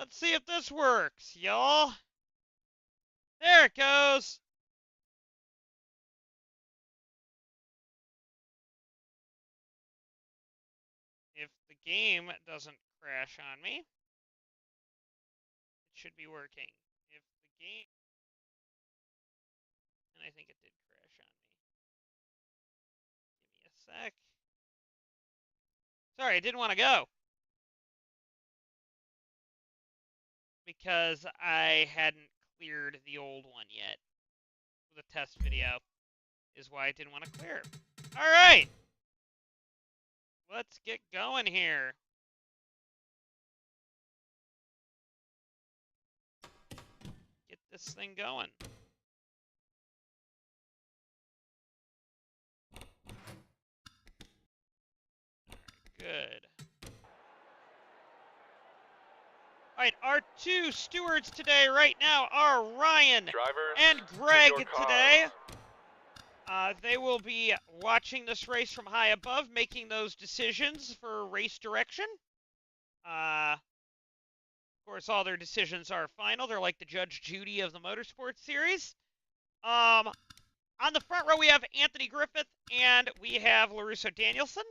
Let's see if this works, y'all. There it goes. If the game doesn't crash on me, it should be working. If the game... And I think it did crash on me. Give me a sec. Sorry, I didn't want to go. Because I hadn't cleared the old one yet. The test video is why I didn't want to clear. Alright! Let's get going here. Get this thing going. Good. Alright, our two stewards today right now are Ryan and Greg today. They will be watching this race from high above, making those decisions for race direction. Of course, all their decisions are final. They're like the Judge Judy of the Motorsports Series. On the front row, we have Anthony Griffith, and we have LaRusso Danielson.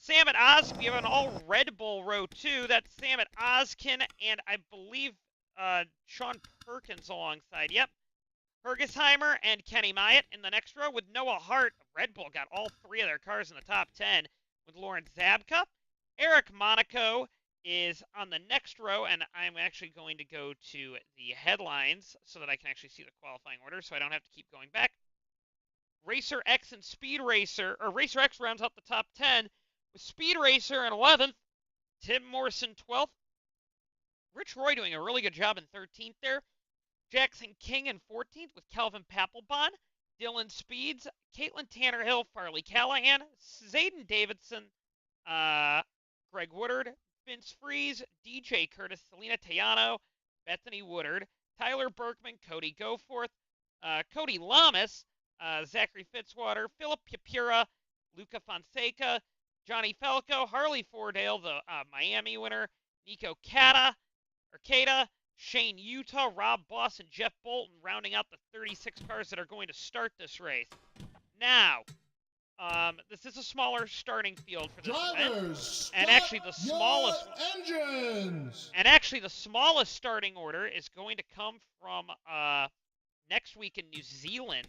Sam at Oz, we have an all Red Bull row, too. That's Sam at Ozkin, and I believe Sean Perkins alongside. Yep. Hergesheimer and Kenny Myatt in the next row with Noah Hart. Red Bull got all three of their cars in the top 10 with Lauren Zabka. Eric Monaco is on the next row, and I'm actually going to go to the headlines so that I can actually see the qualifying order so I don't have to keep going back. Racer X and Speed Racer, or Racer X rounds out the top 10 with Speed Racer in 11th, Tim Morrison 12th, Rich Roy doing a really good job in 13th there, Jackson King in 14th with Kelvin Papelbon, Dylan Speeds, Caitlin Tannerhill, Farley Callahan, Zayden Davidson, Greg Woodard, Vince Freeze, DJ Curtis, Selena Tejano, Bethany Woodard, Tyler Berkman, Cody Goforth, Cody Lamas, Zachary Fitzwater, Philip Capura, Luca Fonseca, Johnny Falco, Harley Fordale, the Miami winner, Nico Cada, Shane Utah, Rob Boss, and Jeff Bolton rounding out the 36 cars that are going to start this race. Now, this is a smaller starting field for this event, and actually the smallest engines. And actually the smallest starting order is going to come from next week in New Zealand,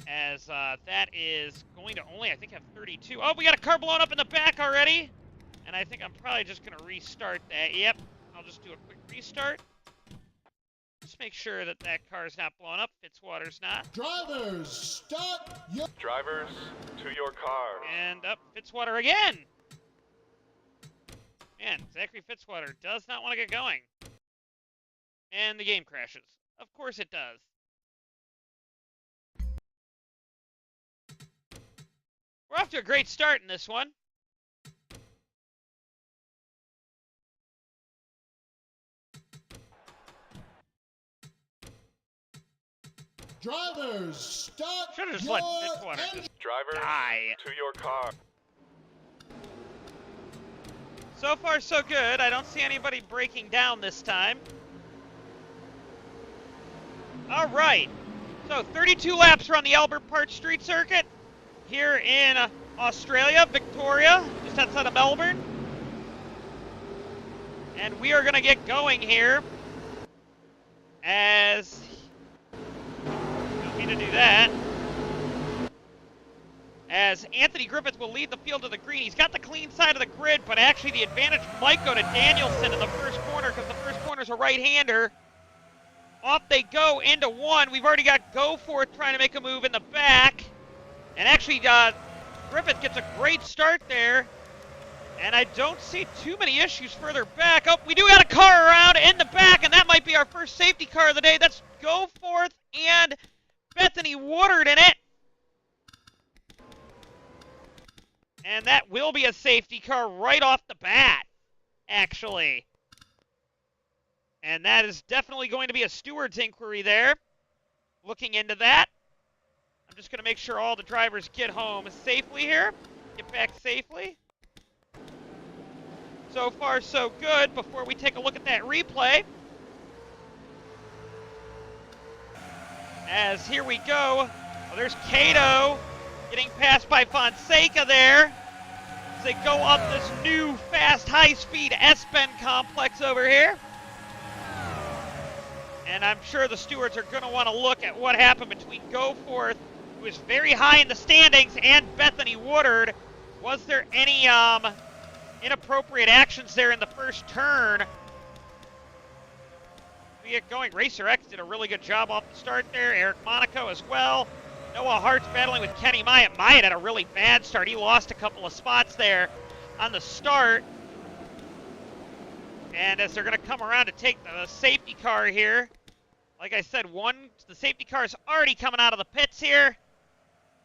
as that is going to only, I think, have 32. Oh, we got a car blown up in the back already, and I think I'm probably just going to restart that. Yep, I'll just do a quick restart. Just make sure that that car's not blown up. Fitzwater's not. Drivers, start your... Drivers, to your car. And up Fitzwater again. Man, Zachary Fitzwater does not want to get going. And the game crashes. Of course it does. We're off to a great start in this one. Drivers, start Should have just your let Fitzwater just Drivers, die. to your car. So far, so good. I don't see anybody breaking down this time. All right. So 32 laps around the Albert Park Street Circuit here in Australia, Victoria, just outside of Melbourne. And we are going to get going here as... Don't mean to do that. As Anthony Griffith will lead the field to the green. He's got the clean side of the grid, but actually the advantage might go to Danielson in the first corner because the first corner is a right-hander. Off they go into one. We've already got Goforth trying to make a move in the back. And actually, Griffith gets a great start there. And I don't see too many issues further back. Oh, we do got a car around in the back, and that might be our first safety car of the day. That's Goforth and Bethany Woodard in it. And that will be a safety car right off the bat, actually. And that is definitely going to be a steward's inquiry there. Looking into that. I'm just going to make sure all the drivers get home safely here. Get back safely. So far, so good. Before we take a look at that replay, as here we go. Oh, there's Cato getting passed by Fonseca there. As they go up this new fast high-speed S-Bend complex over here. And I'm sure the stewards are going to want to look at what happened between Goforth, who is very high in the standings, and Bethany Woodard. Was there any inappropriate actions there in the first turn? We get going. Racer X did a really good job off the start there. Eric Monaco as well. Noah Hart's battling with Kenny Myatt. Myatt had a really bad start. He lost a couple of spots there on the start. And as they're going to come around to take the safety car here, like I said, the safety car is already coming out of the pits here.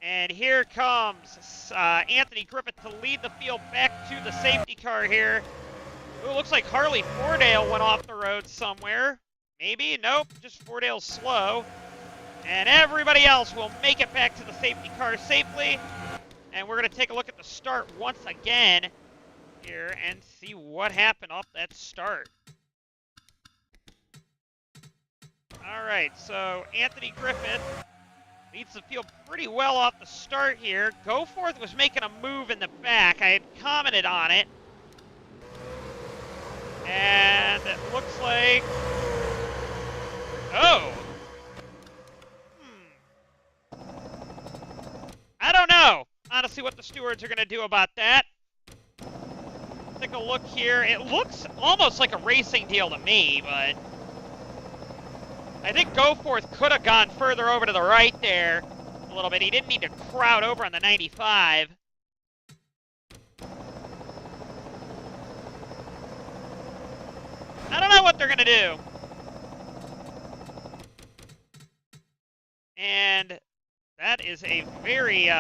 And here comes Anthony Griffith to lead the field back to the safety car here. Ooh, looks like Harley Fordale went off the road somewhere. Maybe, nope, just Fordale's slow. And everybody else will make it back to the safety car safely. And we're going to take a look at the start once again here and see what happened off that start. All right, so Anthony Griffith leads the field pretty well off the start here. Goforth was making a move in the back. I had commented on it. And it looks like... Oh! I don't know, honestly, what the stewards are going to do about that. Take a look here. It looks almost like a racing deal to me, but I think Goforth could have gone further over to the right there a little bit. He didn't need to crowd over on the 95. I don't know what they're going to do. And that is a very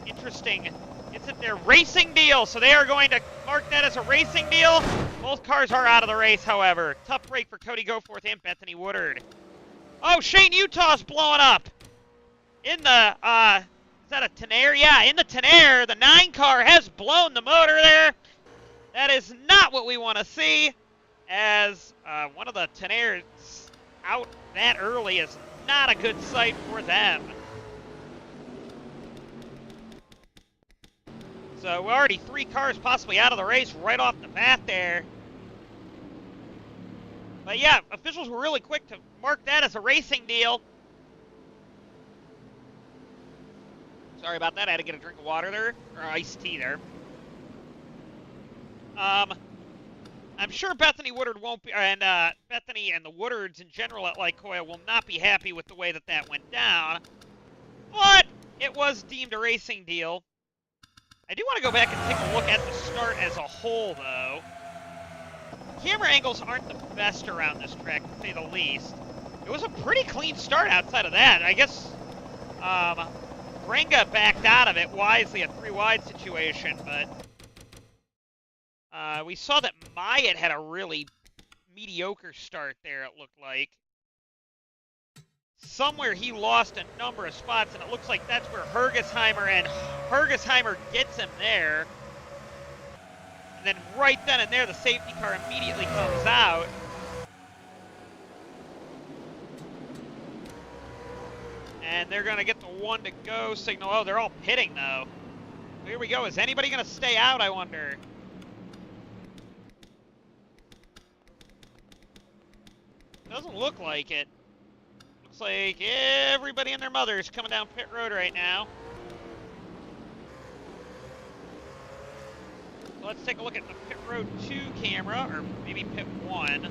interesting, it's their racing deal. So they are going to mark that as a racing deal. Both cars are out of the race, however. Tough break for Cody Goforth and Bethany Woodard. Oh, Shane Utah's blowing up. In the, is that a Tenaire? Yeah, in the Tenaire, the 9 car has blown the motor there. That is not what we want to see, as one of the Tenaires out that early is not a good sight for them. So we're already 3 cars possibly out of the race right off the bat there. But yeah, officials were really quick to mark that as a racing deal. Sorry about that, I had to get a drink of water there, or iced tea there. I'm sure Bethany Woodard won't be, and Bethany and the Woodards in general at Lycoya will not be happy with the way that that went down. But it was deemed a racing deal. I do want to go back and take a look at the start as a whole, though. Camera angles aren't the best around this track, to say the least. It was a pretty clean start outside of that. I guess Brenga backed out of it wisely, a 3-wide situation, but we saw that Myatt had a really mediocre start there, it looked like. Somewhere he lost a number of spots, and it looks like that's where Hergesheimer gets him there. And then right then and there, the safety car immediately comes out. And they're going to get the 1 to go signal. Oh, they're all pitting, though. Here we go. Is anybody going to stay out, I wonder? Doesn't look like it. Looks like everybody and their mother is coming down pit road right now. So let's take a look at the pit road 2 camera, or maybe pit 1.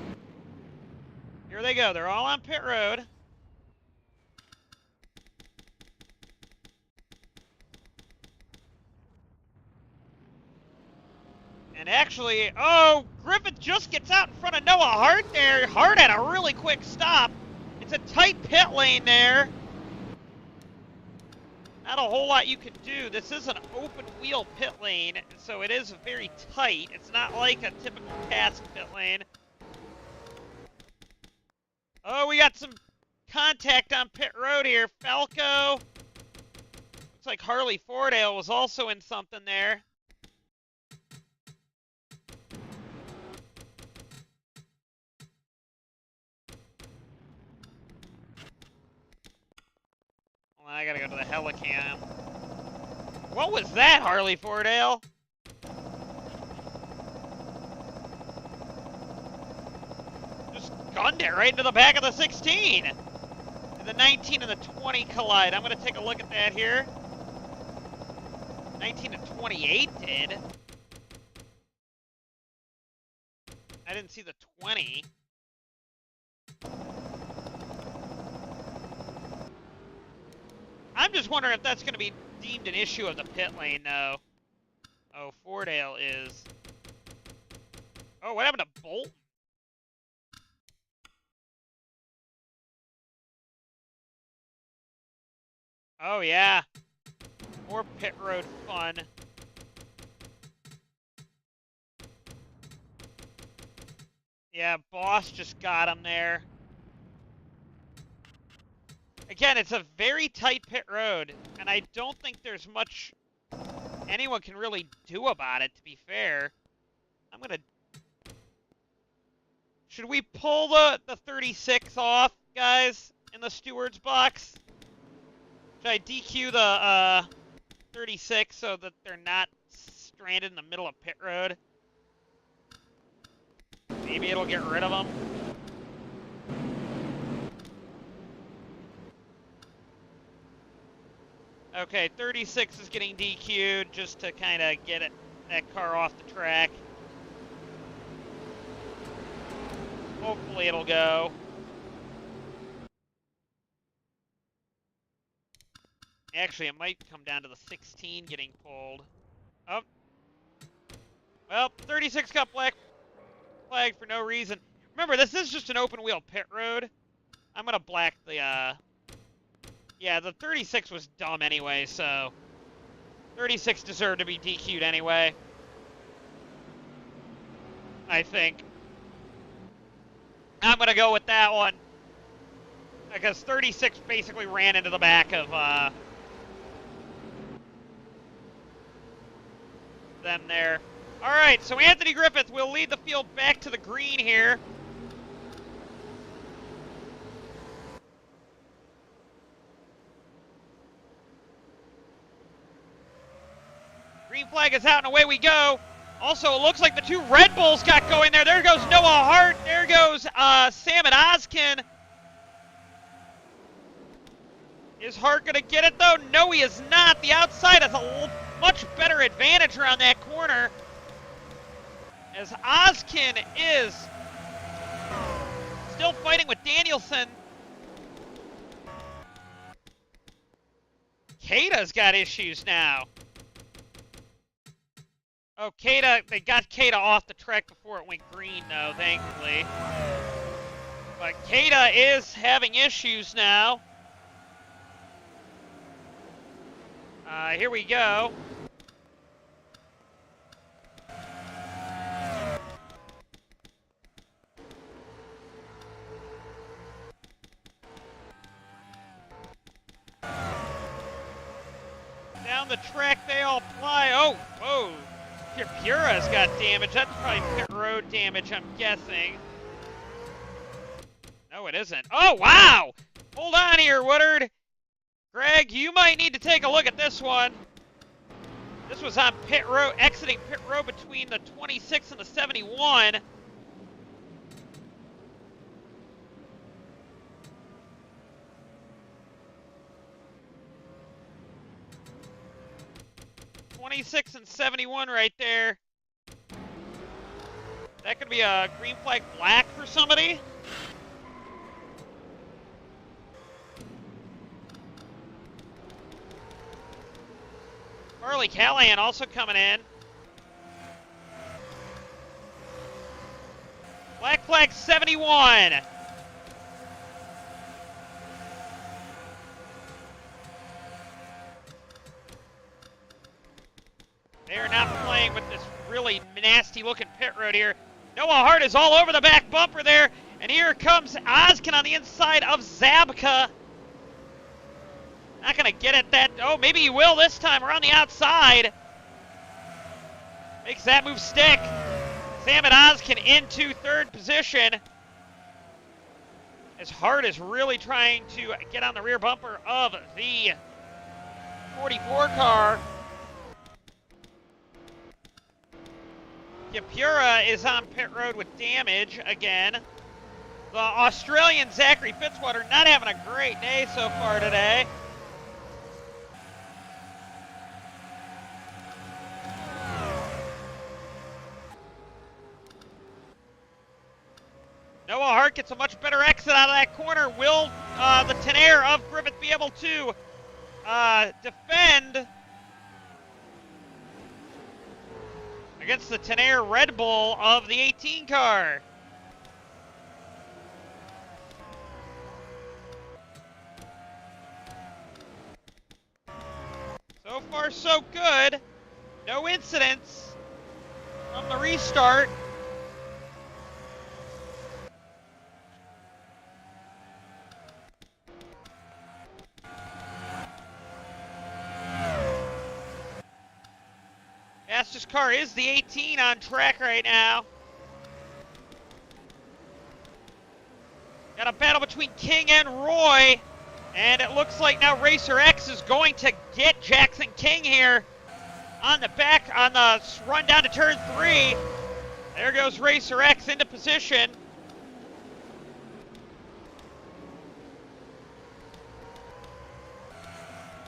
Here they go. They're all on pit road. And actually, oh, Griffith just gets out in front of Noah Hart there. Hart had a really quick stop. It's a tight pit lane there. Not a whole lot you can do. This is an open wheel pit lane, so it is very tight. It's not like a typical TASCS pit lane. Oh, we got some contact on pit road here. Falco. Looks like Harley Fordale was also in something there. I gotta go to the helicam. What was that, Harley Fordale? Just gunned it right into the back of the 16. And the 19 and the 20 collide. I'm gonna take a look at that here. 19 and 28 did. I didn't see the 20. I'm just wondering if that's going to be deemed an issue of the pit lane, though. Oh, Fordale is. Oh, what happened to Bolt? Oh, yeah. More pit road fun. Yeah, Boss just got him there. Again, it's a very tight pit road, and I don't think there's much anyone can really do about it, to be fair. I'm gonna... Should we pull the 36 off, guys, in the steward's box? Should I DQ the 36 so that they're not stranded in the middle of pit road? Maybe it'll get rid of them. Okay, 36 is getting DQ'd just to kind of get that car off the track. Hopefully it'll go. Actually, it might come down to the 16 getting pulled. Oh. Well, 36 got black flag for no reason. Remember, this is just an open wheel pit road. I'm gonna black the, yeah, the 36 was dumb anyway, so 36 deserved to be DQ'd anyway. I think. I'm gonna go with that one. Because 36 basically ran into the back of, them there. Alright, so Anthony Griffith will lead the field back to the green here. Green flag is out and away we go. Also, it looks like the two Red Bulls got going there. There goes Noah Hart. There goes Sam and Ozkin. Is Hart going to get it, though? No, he is not. The outside has a much better advantage around that corner. As Ozkin is still fighting with Danielson. Kata's got issues now. Oh, Kata, they got Kata off the track before it went green, though, thankfully. But Kata is having issues now. Here we go. Down the track they all fly. Oh, whoa. Pura's got damage. That's probably pit road damage, I'm guessing. No, it isn't. Oh, wow! Hold on here, Woodard. Greg, you might need to take a look at this one. This was on pit road, exiting pit road between the 26 and the 71. '26 and 71 right there. That could be a green flag black for somebody. Harley Callahan also coming in. Black flag 71. They are not playing with this really nasty looking pit road here. Noah Hart is all over the back bumper there. And here comes Ozkin on the inside of Zabka. Not going to get at that. Oh, maybe he will this time around the outside. Makes that move stick. Sam and Ozkin into third position. As Hart is really trying to get on the rear bumper of the 44 car. Yapura is on pit road with damage again. The Australian Zachary Fitzwater not having a great day so far today. Noah Hart gets a much better exit out of that corner. Will the Tenaire of Griffith be able to defend against the Tenaire Red Bull of the 18 car? So far, so good. No incidents from the restart. Fastest car is the 18 on track right now. Got a battle between King and Roy. And it looks like now Racer X is going to get Jackson King here on the back, on the run down to turn 3. There goes Racer X into position.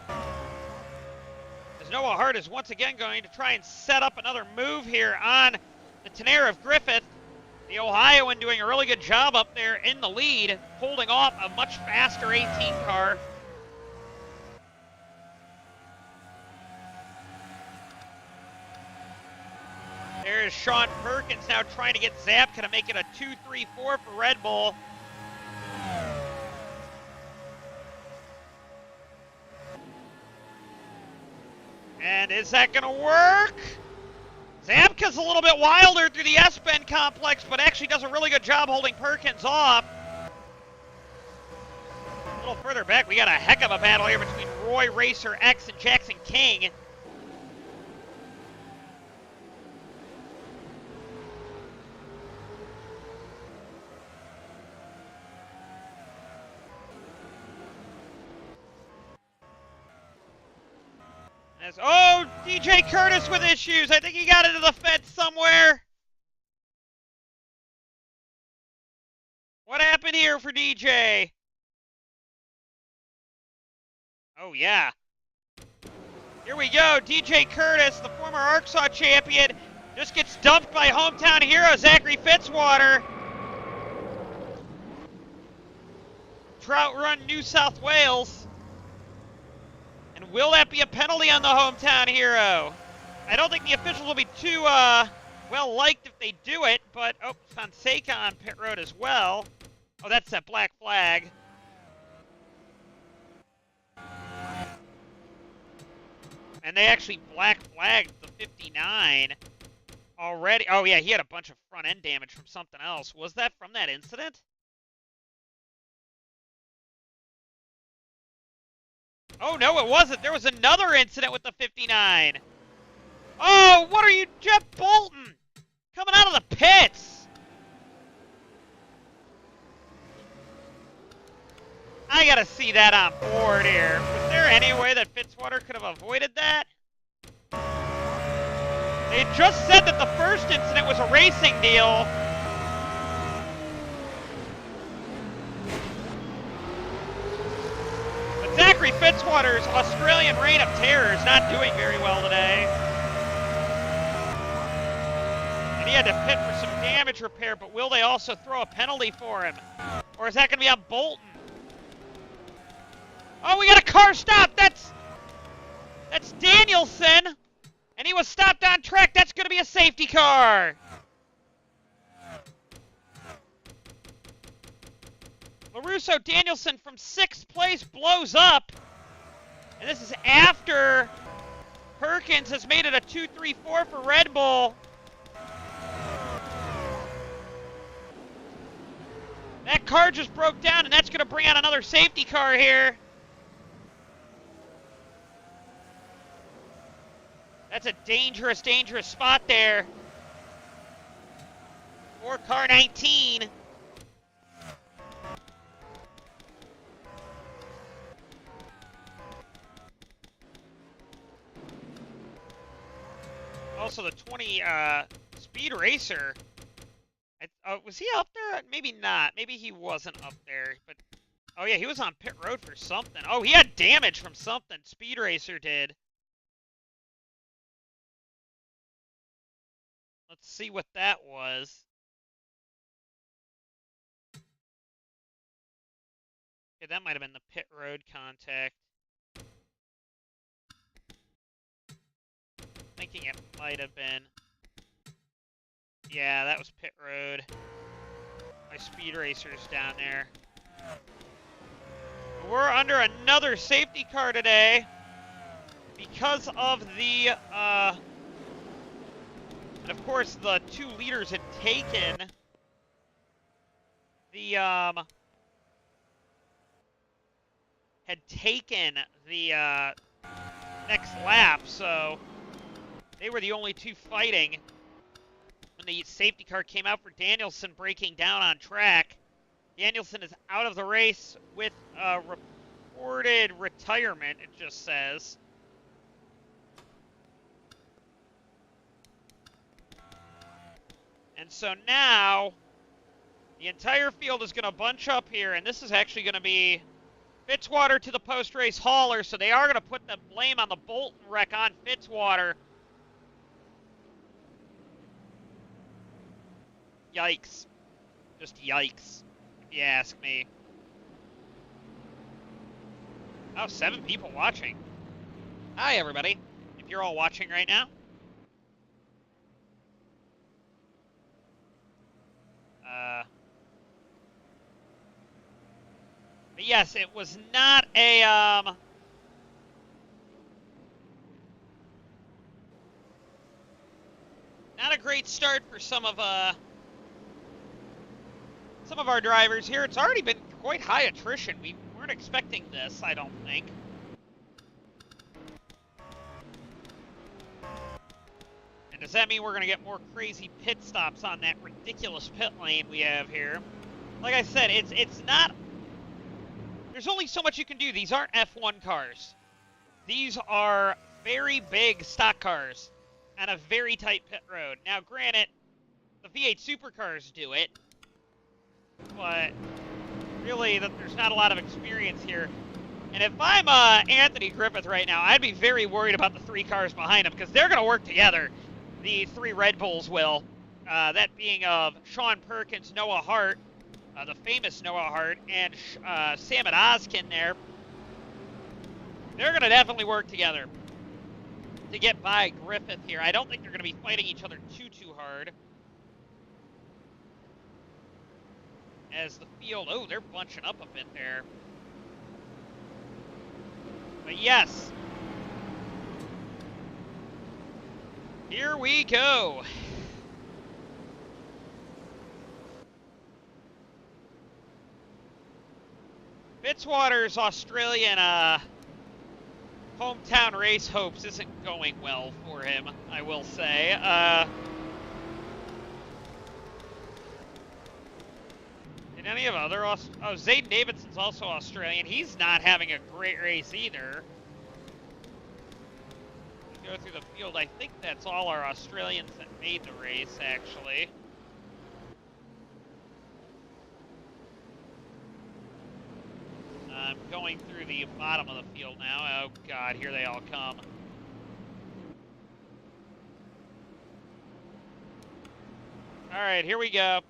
As Noah Hart is once again going to try and set up another move here on the Tenaire of Griffith. The Ohioan doing a really good job up there in the lead, holding off a much faster 18 car. There is Sean Perkins now trying to get Zabka to make it a 2-3-4 for Red Bull. And is that going to work? Zabka's a little bit wilder through the S-bend complex, but actually does a really good job holding Perkins off. A little further back, we got a heck of a battle here between Roy Racer X and Jackson King. Oh, DJ Curtis with issues. I think he got into the fence somewhere. What happened here for DJ? Oh, yeah. Here we go. DJ Curtis, the former Arkansas champion, just gets dumped by hometown hero Zachary Fitzwater. Trout Run, New South Wales. And will that be a penalty on the hometown hero? I don't think the officials will be too well liked if they do it, but oh, Fonseca on pit road as well. Oh, that's that black flag. And they actually black flagged the 59 already. Oh yeah, he had a bunch of front end damage from something else. Was that from that incident? Oh, no, it wasn't. There was another incident with the 59. Oh, what are you, Jeff Bolton? Coming out of the pits. I got to see that on board here. Was there any way that Fitzwater could have avoided that? They just said that the first incident was a racing deal. Zachary Fitzwater's Australian Reign of Terror is not doing very well today. And he had to pit for some damage repair, but will they also throw a penalty for him? Or is that going to be on Bolton? Oh, we got a car stop! That's Danielson! And he was stopped on track. That's going to be a safety car! LaRusso Danielson from 6th place blows up. And this is after Perkins has made it a 2-3-4 for Red Bull. That car just broke down, and that's going to bring out another safety car here. That's a dangerous, dangerous spot there for car 19. Also, the 20 Speed Racer. Was he up there? Maybe not. Maybe he wasn't up there. But oh yeah, he was on pit road for something. Oh, he had damage from something. Speed Racer did. Let's see what that was. Okay, that might have been the pit road contact. Thinking it might have been. Yeah, that was pit road. My Speed Racer's down there. We're under another safety car today because of the, and of course the 2 leaders had taken the, next lap, so they were the only 2 fighting when the safety car came out for Danielson breaking down on track. Danielson is out of the race with reported retirement, it just says. And so now, the entire field is going to bunch up here, and this is actually going to be Fitzwater to the post-race hauler, so they are going to put the blame on the Bolton wreck on Fitzwater. Yikes. Just yikes, if you ask me. Oh, 7 people watching. Hi, everybody. If you're all watching right now. But yes, it was not a, not a great start for some of our drivers here. It's already been quite high attrition. We weren't expecting this, I don't think. And does that mean we're going to get more crazy pit stops on that ridiculous pit lane we have here? Like I said, it's not... There's only so much you can do. These aren't F1 cars. These are very big stock cars on a very tight pit road. Now, granted, the V8 supercars do it, but really, there's not a lot of experience here. And if I'm Anthony Griffith right now, I'd be very worried about the 3 cars behind him, because they're going to work together. The 3 Red Bulls will. That being of Sean Perkins, Noah Hart, the famous Noah Hart, and Sam Oskin there. They're going to definitely work together to get by Griffith here. I don't think they're going to be fighting each other too hard. As the field, oh, they're bunching up a bit there. But yes, here we go. Fitzwater's Australian hometown race hopes isn't going well for him, I will say. Did any of other... Oh, Zayden Davidson's also Australian. He's not having a great race either. Go through the field. I think that's all our Australians that made the race, actually. I'm going through the bottom of the field now. Oh, God, here they all come. All right, here we go.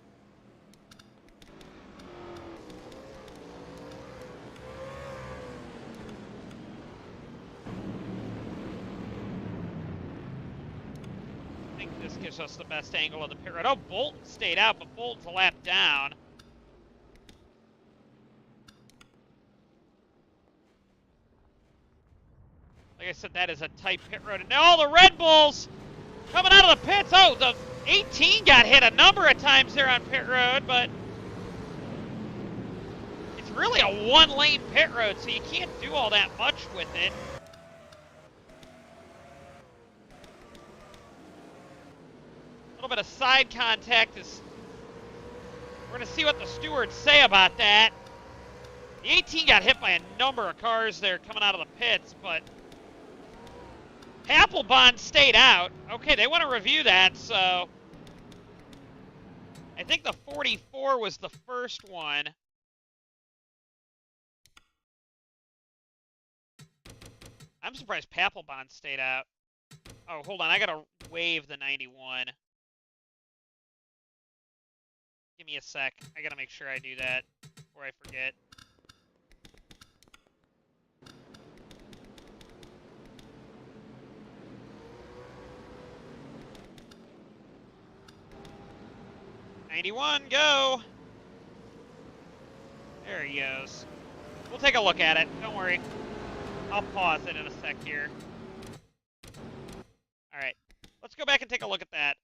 I think this gives us the best angle of the pit road. Oh, Bolton stayed out, but Bolton's a lap down. Like I said, that is a tight pit road. And now all the Red Bulls coming out of the pits. Oh, the 18 got hit a number of times there on pit road, but it's really a 1-lane pit road, so you can't do all that much with it. A little bit of side contact is... We're going to see what the stewards say about that. The 18 got hit by a number of cars there coming out of the pits, but Papelbon stayed out. Okay, they want to review that, so... I think the 44 was the first one. I'm surprised Papelbon stayed out. Oh, hold on. I gotta wave the 91. Give me a sec. I gotta make sure I do that before I forget. '91, go! There he goes. We'll take a look at it. Don't worry. I'll pause it in a sec here. Alright. Let's go back and take a look at that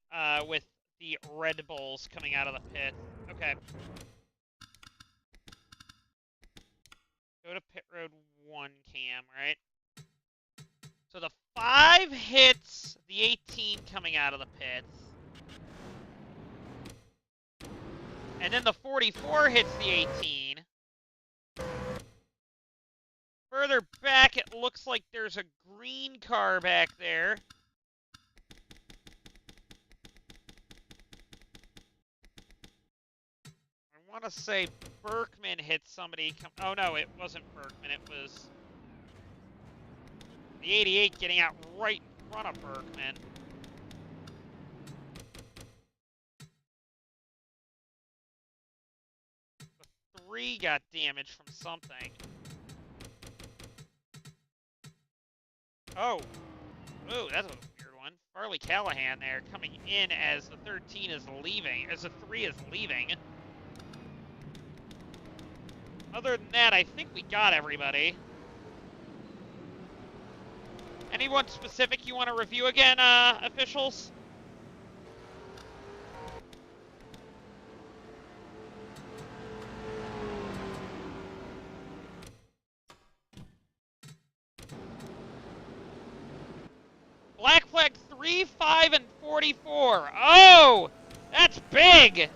with the Red Bulls coming out of the pit. Okay. Go to pit road 1 cam, right? So the 5 hits the 18 coming out of the pits. And then the 44 hits the 18. Further back, it looks like there's a green car back there. I want to say Berkman hit somebody. Oh, no, it wasn't Berkman. It was the 88 getting out right in front of Berkman. The 3 got damaged from something. Oh. Ooh, that's a weird one. Farley Callahan there coming in as the 13 is leaving, as the 3 is leaving. Other than that, I think we got everybody. Anyone specific you want to review again, officials? Black flag 3, 5, and 44. Oh! That's big!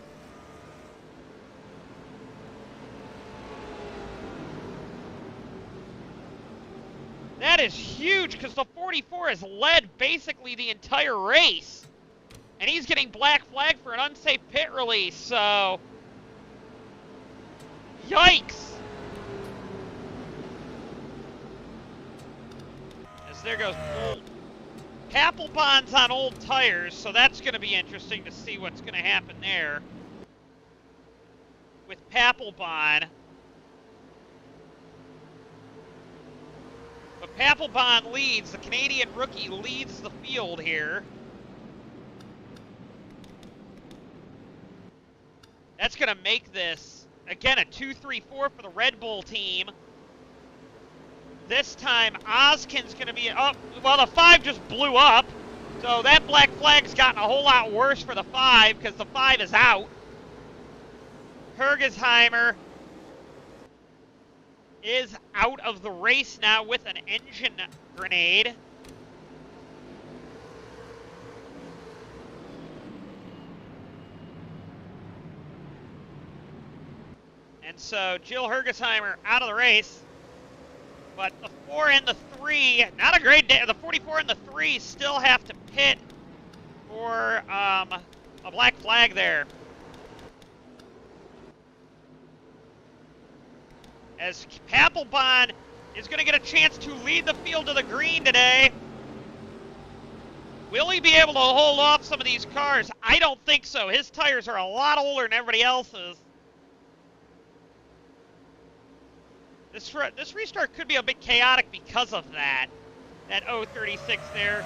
That is huge, because the 44 has led basically the entire race. And he's getting black flag for an unsafe pit release, so... Yikes! As there goes old... Papelbon's on old tires, so that's going to be interesting to see what's going to happen there. With Papelbon... But Papelbon leads, the Canadian rookie leads the field here. That's going to make this, again, a 2-3-4 for the Red Bull team. This time, Oskin's going to be, oh, well, the 5 just blew up. So that black flag's gotten a whole lot worse for the 5, because the 5 is out. Hergesheimer is out of the race now with an engine grenade. And so Jill Hergesheimer out of the race. But the 4 and the 3, not a great day. The 44 and the 3 still have to pit for a black flag there. As Papelbon is going to get a chance to lead the field to the green today. Will he be able to hold off some of these cars? I don't think so. His tires are a lot older than everybody else's. This restart could be a bit chaotic because of that. That 036 there.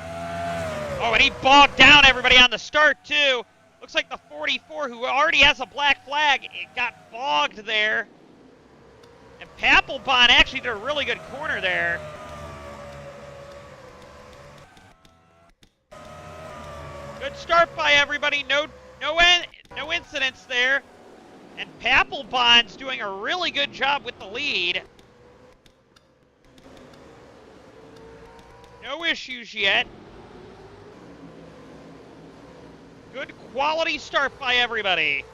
Oh, and he bogged down everybody on the start, too. Looks like the 44, who already has a black flag, it got bogged there. And Papelbon actually did a really good corner there. Good start by everybody. No incidents there. And Papelbon's doing a really good job with the lead. No issues yet. Good quality start by everybody.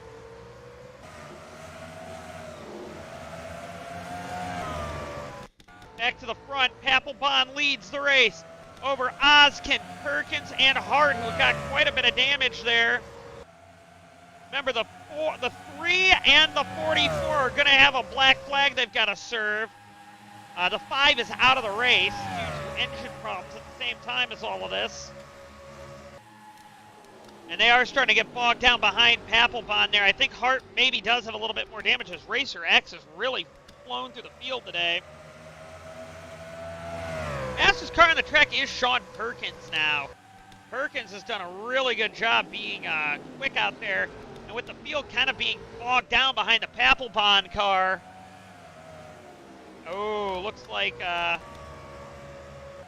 Back to the front, Papelbon leads the race. over Ozkin, Perkins, and Hart, who got quite a bit of damage there. Remember, the 3 and the 44 are going to have a black flag they've got to serve. The 5 is out of the race due to engine problems at the same time as all of this. And they are starting to get bogged down behind Papelbon there. I think Hart maybe does have a little bit more damage as Racer X has really flown through the field today. Fastest car on the track is Sean Perkins now. Perkins has done a really good job being quick out there. And with the field kind of being bogged down behind the Papelbon car. Oh, looks like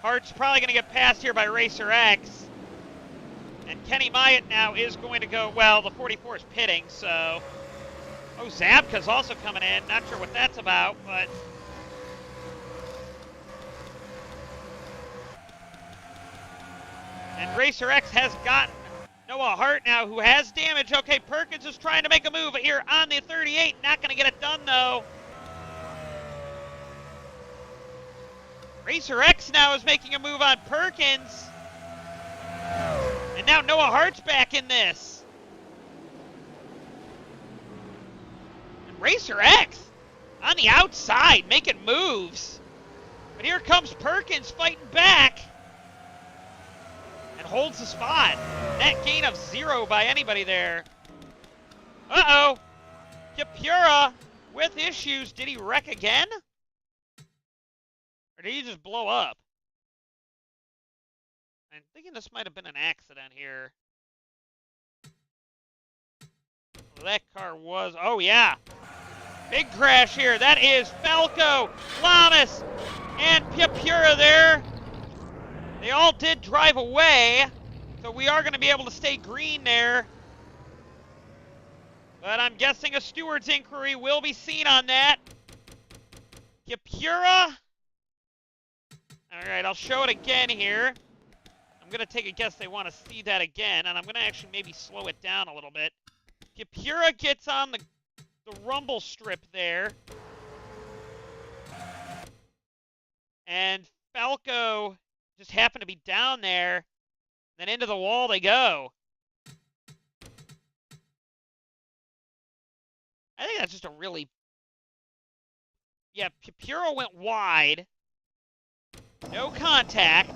Hart's probably going to get passed here by Racer X. And Kenny Myatt now is going to go, well, the 44 is pitting, so. Oh, Zabka's also coming in. Not sure what that's about, but. And Racer X has gotten Noah Hart now, who has damage. Okay, Perkins is trying to make a move here on the 38. Not going to get it done, though. Racer X now is making a move on Perkins. And now Noah Hart's back in this. And Racer X on the outside making moves. But here comes Perkins fighting back. And holds the spot. Net gain of 0 by anybody there. Uh-oh. Capura with issues. Did he wreck again? Or did he just blow up? I'm thinking this might have been an accident here. Well, that car was... Oh, yeah. Big crash here. That is Falco, Lamas, and Capura there. They all did drive away, so we are going to be able to stay green there. But I'm guessing a steward's inquiry will be seen on that. Capura. All right, I'll show it again here. I'm going to take a guess they want to see that again, and I'm going to actually maybe slow it down a little bit. Capura gets on the rumble strip there. And Falco just happened to be down there. Then into the wall they go. I think that's just a really... Yeah, Capura went wide. No contact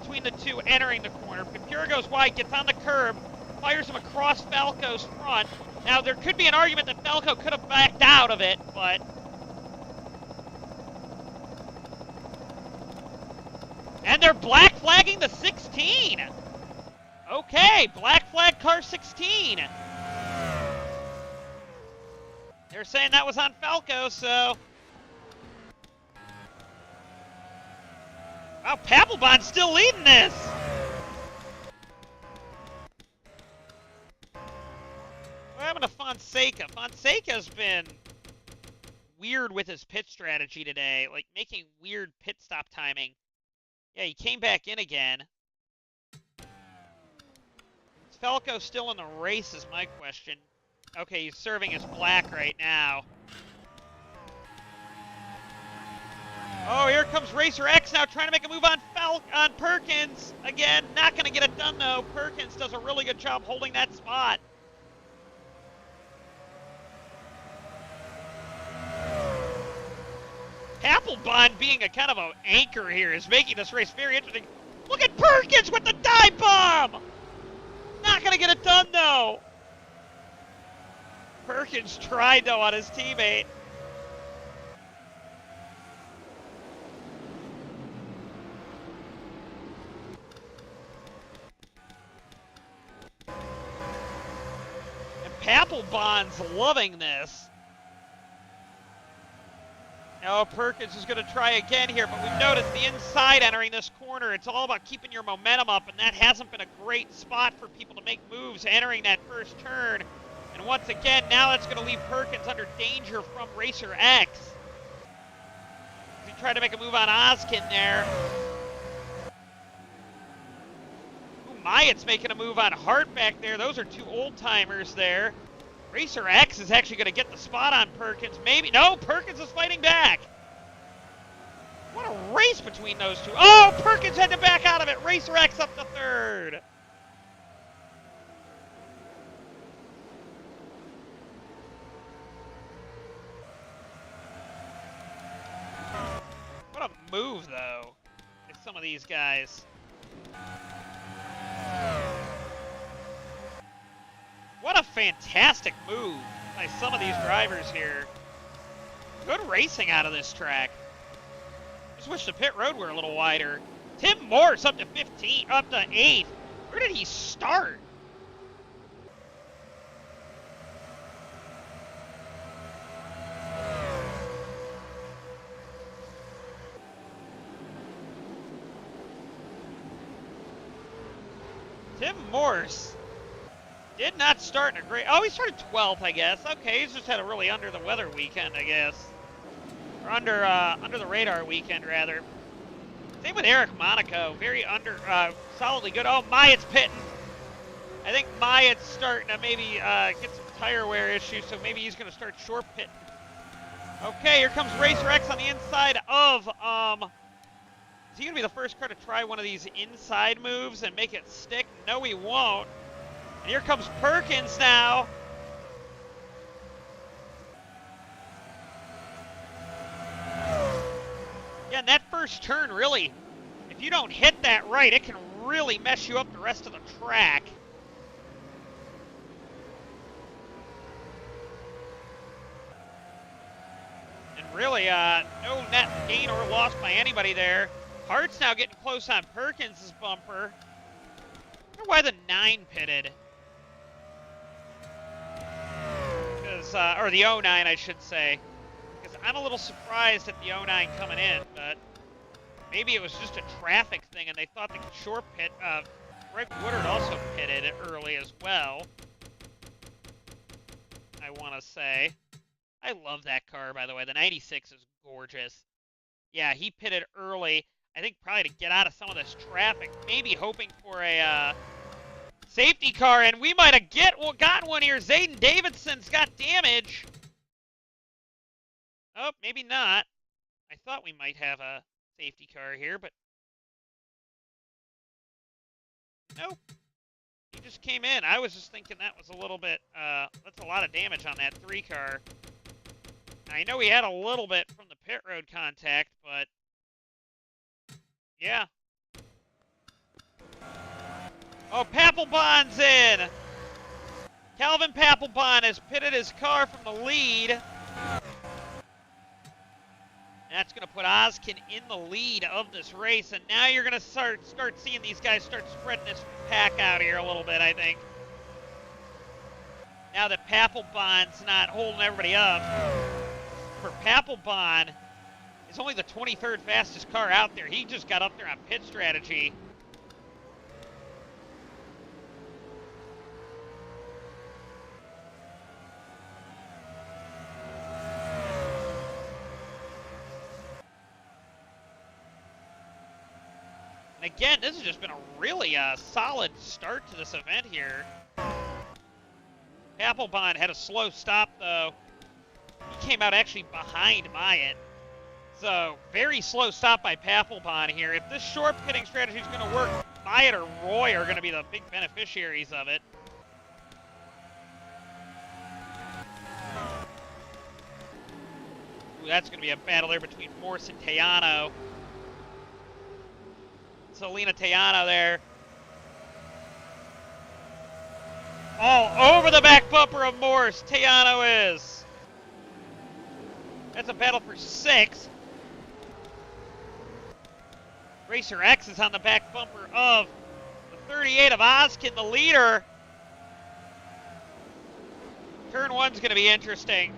between the two entering the corner. Capura goes wide, gets on the curb, fires him across Falco's front. Now, there could be an argument that Falco could have backed out of it, but... And they're black flagging the 16. Okay, black flag car 16. They're saying that was on Falco, so... Wow, Papelbon's still leading this. What happened to Fonseca? Fonseca's been weird with his pit strategy today, like making weird pit stop timing. Yeah, he came back in again. Is Falco still in the race is my question. Okay, he's serving as black right now. Oh, here comes Racer X now trying to make a move on Perkins. Again, not going to get it done, though. Perkins does a really good job holding that spot. Papelbon being a kind of an anchor here is making this race very interesting. Look at Perkins with the dive bomb! Not going to get it done, though. Perkins tried, though, on his teammate. Papelbon's loving this. Now Perkins is going to try again here, but we've noticed the inside entering this corner. It's all about keeping your momentum up, and that hasn't been a great spot for people to make moves entering that first turn. And once again, now that's going to leave Perkins under danger from Racer X. He tried to make a move on Ozkin there. Myatt's making a move on Hart back there. Those are two old-timers there. Racer X is actually going to get the spot on Perkins. Maybe. No, Perkins is fighting back. What a race between those two. Oh, Perkins had to back out of it. Racer X up to third. What a move, though, with some of these guys. What a fantastic move by some of these drivers here. Good racing out of this track. Just wish the pit road were a little wider. Tim Morse up to 15, up to 8th. Where did he start? Tim Morse did not start in a great... Oh, he started 12th, I guess. Okay, he's just had a really under-the-weather weekend, I guess. Or under the radar weekend, rather. Same with Eric Monaco. Very solidly good. Oh, Myatt's pitting. I think Myatt's starting to maybe get some tire wear issues, so maybe he's going to start short pitting. Okay, here comes Racer X on the inside of... Is he going to be the first car to try one of these inside moves and make it stick? No, he won't. And here comes Perkins now. Yeah, and that first turn, really, if you don't hit that right, it can really mess you up the rest of the track. And really, no net gain or loss by anybody there. Hart's now getting close on Perkins' bumper. I wonder why the 9 pitted. Or the 09, I should say. Because I'm a little surprised at the 09 coming in, but maybe it was just a traffic thing and they thought they could short pit. Greg Woodard also pitted early as well, I want to say. I love that car, by the way. The 96 is gorgeous. Yeah, he pitted early. I think probably to get out of some of this traffic, maybe hoping for a safety car, and we might have gotten one here. Zayden Davidson's got damage. Oh, maybe not. I thought we might have a safety car here, but nope. He just came in. I was just thinking that was a little bit, that's a lot of damage on that 3 car. I know he had a little bit from the pit road contact, but yeah. Oh, Papelbon's in. Calvin Papelbon has pitted his car from the lead. And that's going to put Ozkin in the lead of this race. And now you're going to start seeing these guys start spreading this pack out here a little bit, I think. Now that Papelbon's not holding everybody up. For Papelbon, it's only the 23rd fastest car out there. He just got up there on pit strategy. And again, this has just been a really solid start to this event here. Papelbon had a slow stop, though. He came out actually behind Myatt. So, very slow stop by Papelbon here. If this short pitting strategy is going to work, Myatt or Roy are going to be the big beneficiaries of it. Ooh, that's going to be a battle there between Morse and Tejano. Selena Tejano there. All over the back bumper of Morse, Tejano is. That's a battle for 6th. Racer X is on the back bumper of the 38 of Ozkin, the leader. Turn 1's going to be interesting.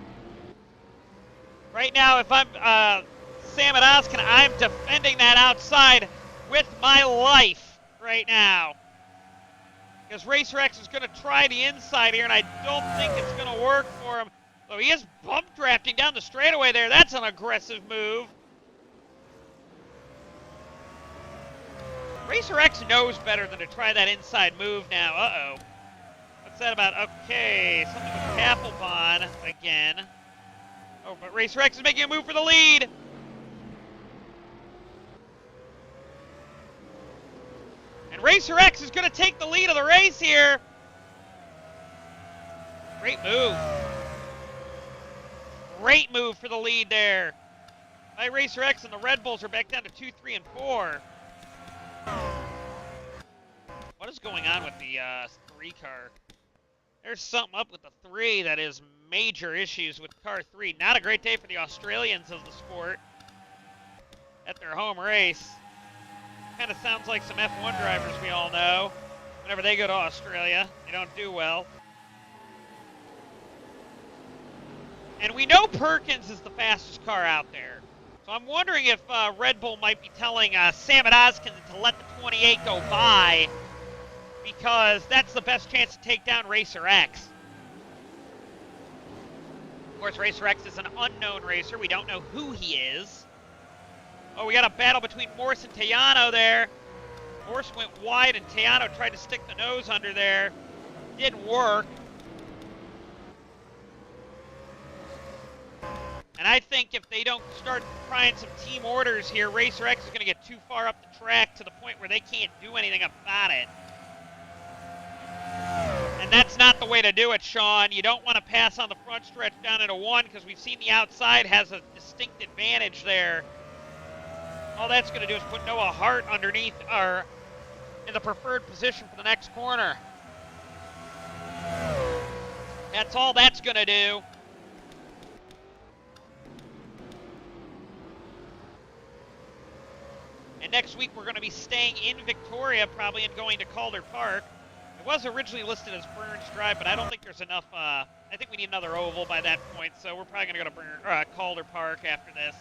Right now, if I'm Sam at Ozkin, I'm defending that outside with my life right now. Because Racer X is going to try the inside here, and I don't think it's going to work for him. So he is bump drafting down the straightaway there. That's an aggressive move. Racer X knows better than to try that inside move now. Uh-oh. What's that about? Okay, something with Papelbon again. Oh, but Racer X is making a move for the lead. And Racer X is going to take the lead of the race here. Great move. Great move for the lead there by Racer X, and the Red Bulls are back down to 2, 3, and 4. What is going on with the 3 car? There's something up with the 3 that is major issues with car 3. Not a great day for the Australians of the sport at their home race. Kind of sounds like some F1 drivers we all know. Whenever they go to Australia, they don't do well. And we know Perkins is the fastest car out there. So I'm wondering if Red Bull might be telling Sam at Oskin to let the 28 go by, because that's the best chance to take down Racer X. Of course, Racer X is an unknown racer. We don't know who he is. Oh, we got a battle between Morse and Tejano there. Morse went wide, and Tejano tried to stick the nose under there. Didn't work. And I think if they don't start trying some team orders here, Racer X is going to get too far up the track to the point where they can't do anything about it. And that's not the way to do it, Sean. You don't want to pass on the front stretch down into 1, because we've seen the outside has a distinct advantage there. All that's going to do is put Noah Hart underneath, or in the preferred position for the next corner. That's all that's going to do. And next week we're going to be staying in Victoria probably and going to Calder Park. It was originally listed as Burns Drive, but I don't think there's enough. I think we need another oval by that point, so we're probably going to go to Calder Park after this.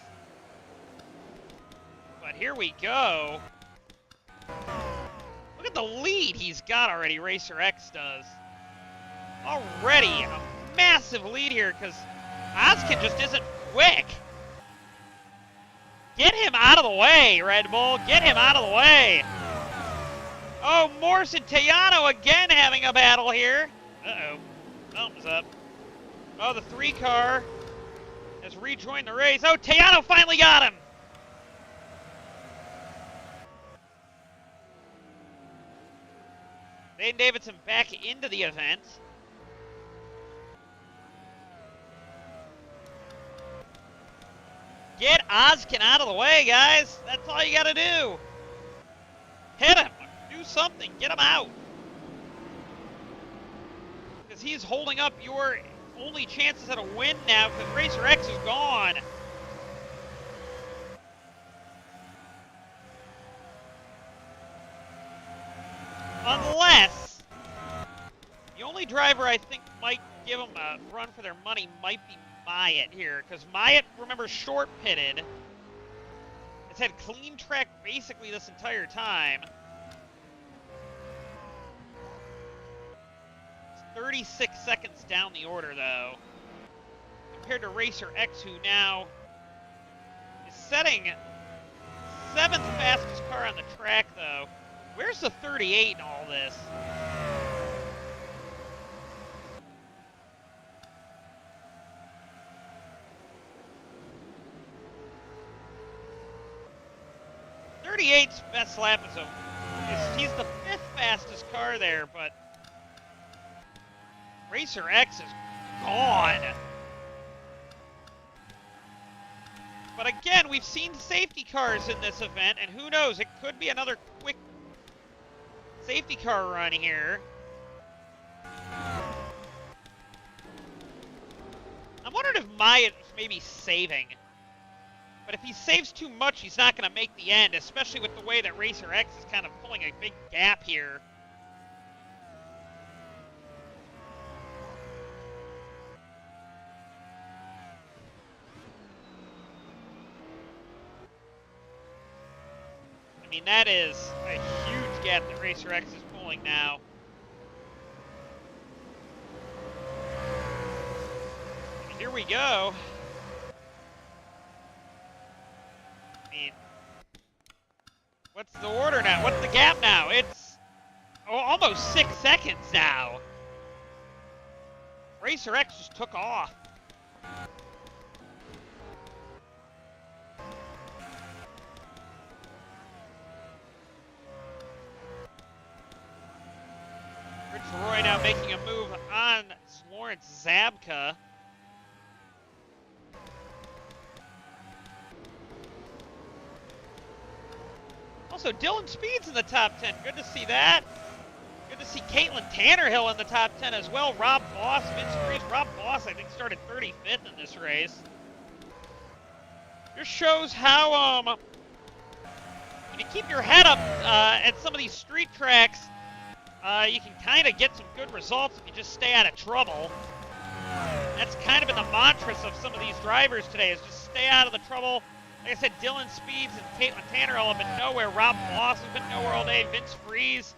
But here we go. Look at the lead he's got already, Racer X does. Already a massive lead here, because Oskin just isn't quick. Get him out of the way, Red Bull. Get him out of the way. Oh, Morse and Tejano again having a battle here. Uh-oh. Thumbs up. Oh, the 3 car has rejoined the race. Oh, Tejano finally got him. Dane Davidson back into the event. Get Oskin out of the way, guys. That's all you got to do. Hit him. Do something. Get him out. Because he's holding up your only chances at a win now, because Racer X is gone. Unless the only driver I think might give them a run for their money might be Myatt here, because Myatt, remember, short pitted. It's had clean track basically this entire time. It's 36 seconds down the order, though, compared to Racer X, who now is setting 7th fastest car on the track, though. Where's the 38 in all this? .38's best lap is he's the 5th fastest car there, but Racer X is gone. But again, we've seen safety cars in this event, and who knows, it could be another quick safety car run here. I'm wondering if Myatt is maybe saving. But if he saves too much, he's not going to make the end, especially with the way that Racer X is kind of pulling a big gap here. I mean, that is a huge gap that Racer X is pulling now. And here we go. What's the order now? What's the gap now? It's almost 6 seconds now. Racer X just took off. So Roy now making a move on Lawrence Zabka. Also, Dylan Speed's in the top 10. Good to see that. Good to see Caitlin Tannerhill in the top 10 as well. Rob Boss, Vince Freeze. Rob Boss, I think, started 35th in this race. Just shows how, if you keep your head up at some of these street tracks, you can kind of get some good results if you just stay out of trouble. That's kind of been the mantras of some of these drivers today, is just stay out of the trouble. Like I said, Dylan Speeds and Caitlin Tannerhill have been nowhere. Rob Boss has been nowhere all day. Vince Freeze,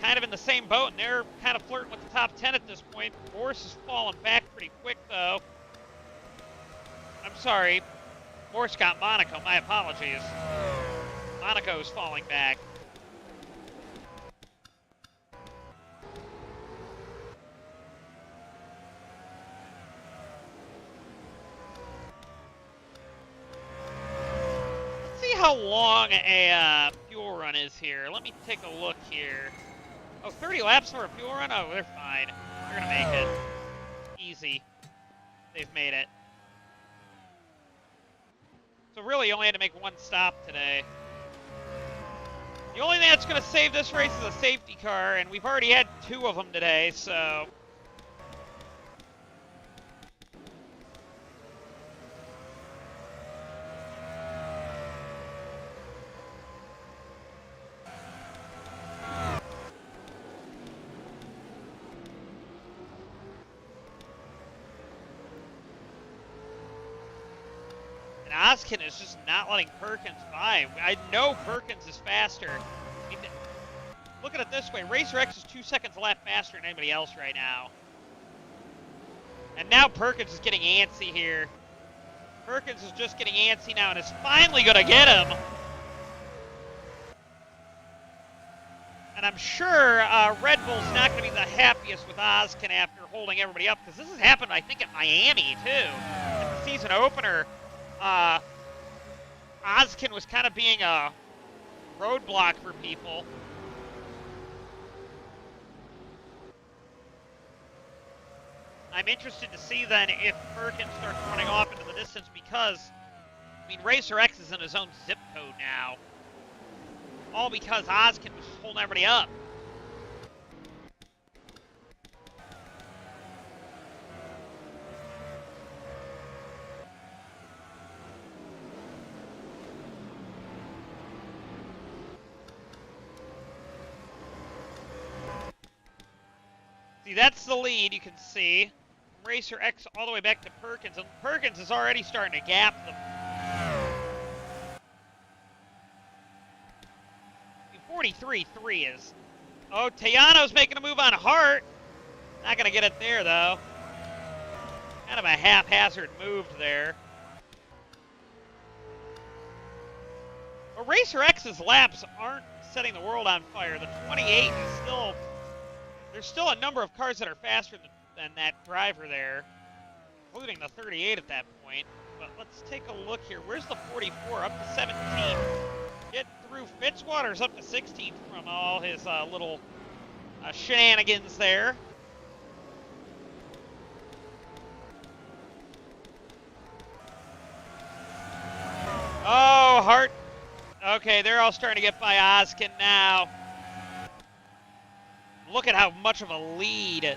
kind of in the same boat, and they're kind of flirting with the top 10 at this point. Morse is falling back pretty quick, though. I'm sorry. Morse got Monaco. My apologies. Monaco's falling back. How long a fuel run is here. Let me take a look here. Oh, 30 laps for a fuel run? Oh, they're fine. They're gonna make it. Easy. They've made it. So really, you only had to make one stop today. The only thing that's gonna save this race is a safety car, and we've already had 2 of them today, so... Oskin is just not letting Perkins by. I know Perkins is faster. I mean, look at it this way. Racer X is 2 seconds a lap faster than anybody else right now. And now Perkins is getting antsy here. Perkins is just getting antsy now and is finally going to get him. And I'm sure Red Bull's not going to be the happiest with Oskin after holding everybody up, because this has happened, I think, at Miami, too. In the season opener, Oskin was kind of being a roadblock for people. I'm interested to see then if Perkins starts running off into the distance, because, I mean, Racer X is in his own zip code now. All because Oskin was holding everybody up. See, that's the lead, you can see. Racer X all the way back to Perkins, and Perkins is already starting to gap them. 43.3 is... Oh, Tejano's making a move on Hart. Not going to get it there, though. Kind of a haphazard move there. But Racer X's laps aren't setting the world on fire. The 28 is still... There's still a number of cars that are faster than that driver there, including the 38 at that point. But let's take a look here. Where's the 44? Up to 17. Get through. Fitzwater's up to 16th from all his little shenanigans there. Oh, Hart. Okay, they're all starting to get by Oskin now. Look at how much of a lead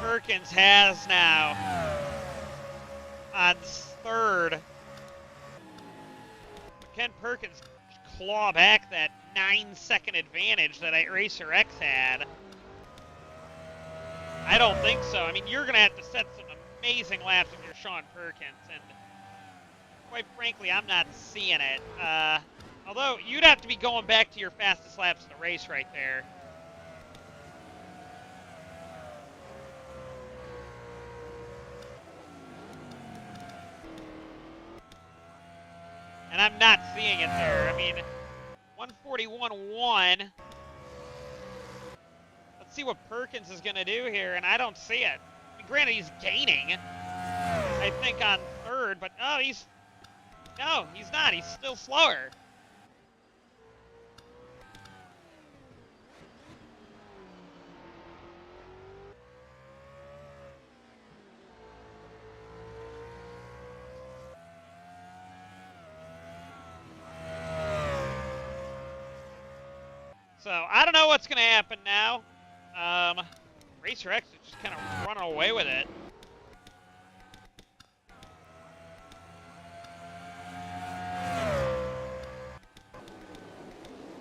Perkins has now on third. Can Perkins claw back that 9-second advantage that Racer X had? I don't think so. I mean, you're going to have to set some amazing laps if you're Sean Perkins, and quite frankly, I'm not seeing it. Although, you'd have to be going back to your fastest laps in the race right there. And I'm not seeing it there. I mean, 141.1. Let's see what Perkins is going to do here, and I don't see it. I mean, granted, he's gaining, I think, on third, but no, he's not. He's still slower. So I don't know what's going to happen now. Racer X is just kind of running away with it.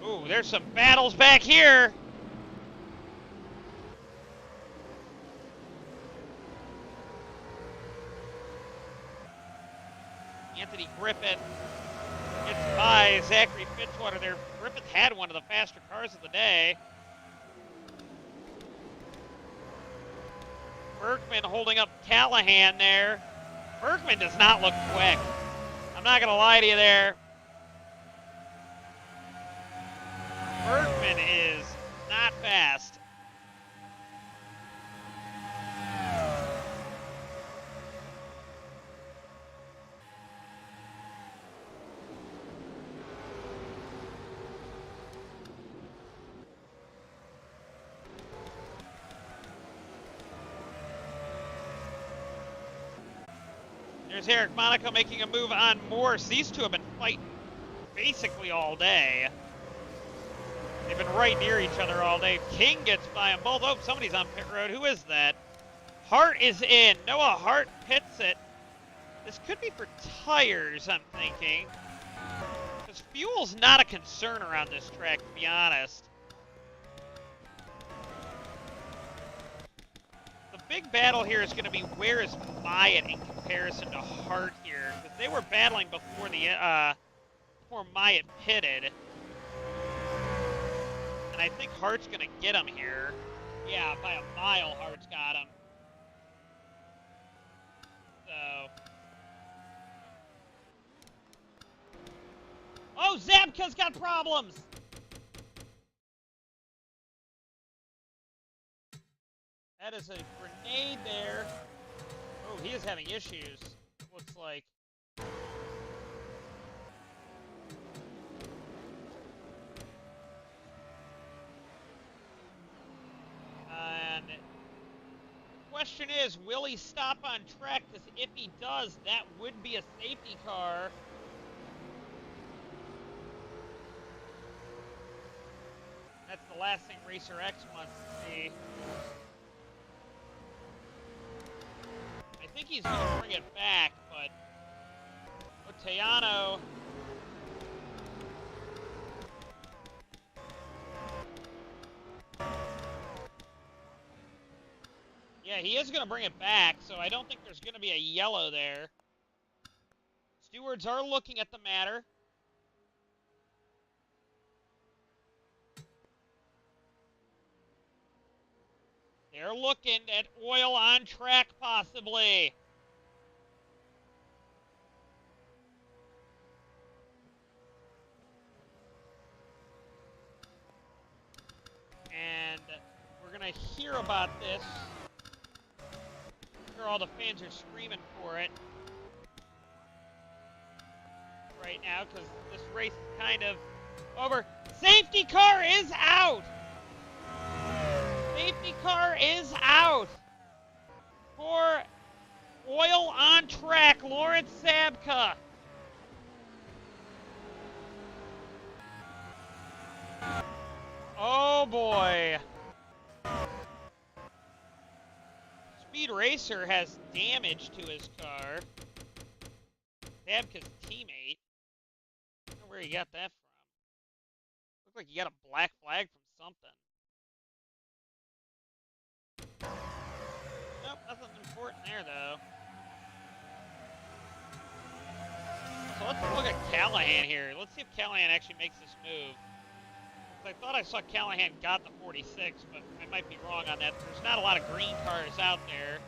Ooh, there's some battles back here. Anthony Griffith gets by Zachary Fitzwater there. Griffith had one of the faster cars of the day. Bergman holding up Callahan there. Bergman does not look quick. I'm not going to lie to you there. Bergman is not fast. There's Eric Monaco making a move on Morse. These two have been fighting basically all day. They've been right near each other all day. King gets by them both. Oh, somebody's on pit road. Who is that? Hart is in. Noah Hart pits it. This could be for tires, I'm thinking. Because fuel's not a concern around this track, to be honest. The big battle here is going to be where is Myatt in comparison to Hart here. Because they were battling before before Myatt pitted. And I think Hart's going to get him here. Yeah, by a mile, Hart's got him. So. Oh, Zabka's got problems! That is a grenade there. Oh, he is having issues, looks like. And the question is, will he stop on track? Because if he does, that would be a safety car. That's the last thing Racer X wants to see. I think he's going to bring it back, but Oteano. Yeah, he is going to bring it back, so I don't think there's going to be a yellow there. Stewards are looking at the matter. They're looking at oil on track, possibly. And we're going to hear about this. I'm sure all the fans are screaming for it right now because this race is kind of over. Safety car is out! Safety car is out for oil on track, Lawrence Zabka. Oh boy. Speed Racer has damage to his car. Zabka's teammate. I don't know where he got that from. Looks like he got a black flag from something. Nope, nothing important there, though. So let's look at Callahan here. Let's see if Callahan actually makes this move. I thought I saw Callahan got the 46, but I might be wrong on that. There's not a lot of green cars out there,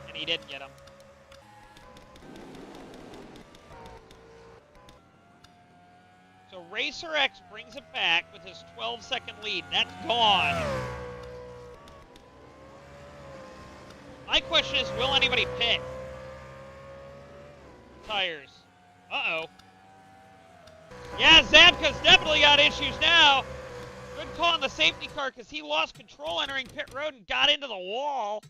and he didn't get them. So Racer X brings it back with his 12-second lead. That's gone. My question is, will anybody pit? Tires. Uh-oh. Yeah, Zabka's definitely got issues now. Good call on the safety car because he lost control entering pit road and got into the wall.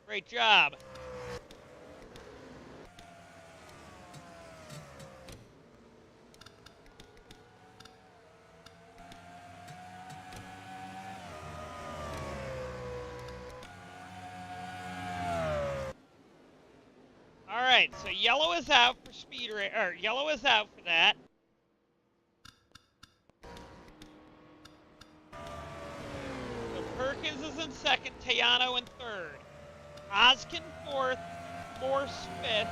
Great job. right, so yellow is out for speed rate, or yellow is out for that. So Perkins is in second, Tejano in third. Oskin fourth, Morse fifth,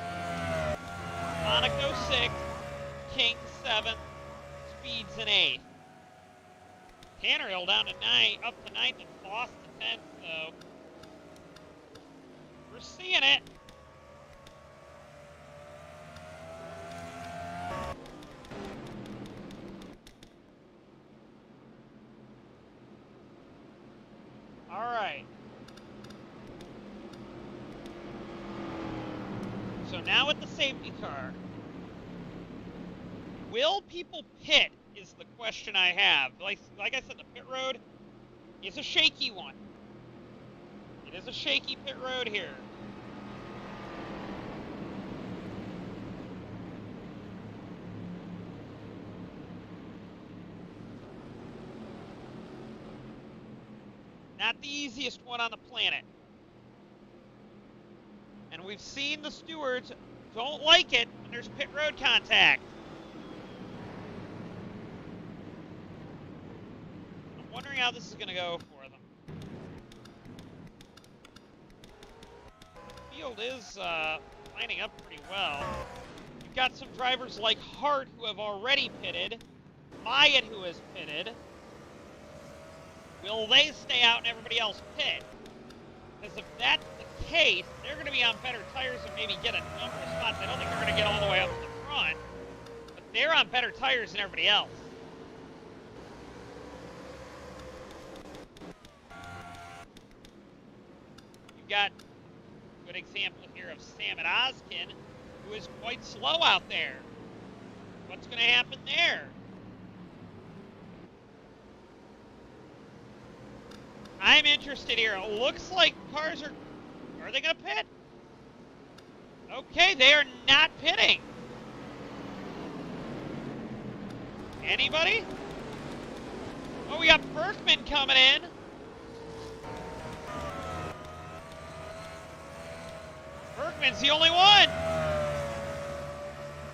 Monaco sixth, King seventh, Speeds in eighth. Tannerhill down to ninth, up to ninth, and Foss to 10th, so we're seeing it. All right. So now at the safety car. Will people pit is the question I have. Like I said, the pit road is a shaky one. It is a shaky pit road here. Not the easiest one on the planet. And we've seen the stewards don't like it when there's pit road contact. I'm wondering how this is going to go for them. The field is lining up pretty well. You've got some drivers like Hart who have already pitted, Myatt who has pitted. Will they stay out and everybody else pit? Because if that's the case, they're going to be on better tires and maybe get a number of spots. I don't think they're going to get all the way up to the front, but they're on better tires than everybody else. You've got a good example here of Sam at Oskin, who is quite slow out there. What's going to happen there? I'm interested here. It looks like cars are they going to pit? Okay, they are not pitting. Anybody? Oh, we got Berkman coming in. Berkman's the only one.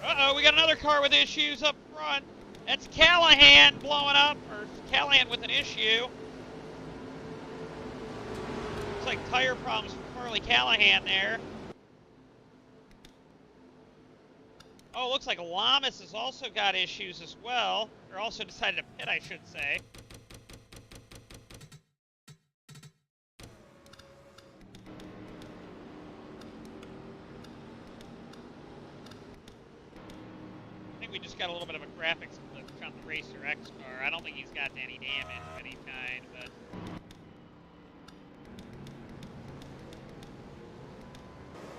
Uh-oh, we got another car with issues up front. That's Callahan blowing up, or Callahan with an issue. Looks like tire problems for Farley Callahan there. Oh, looks like Lamas has also got issues as well. Or also decided to pit, I should say. I think we just got a little bit of a graphics glitch on the Racer X car. I don't think he's gotten any damage of any kind, but...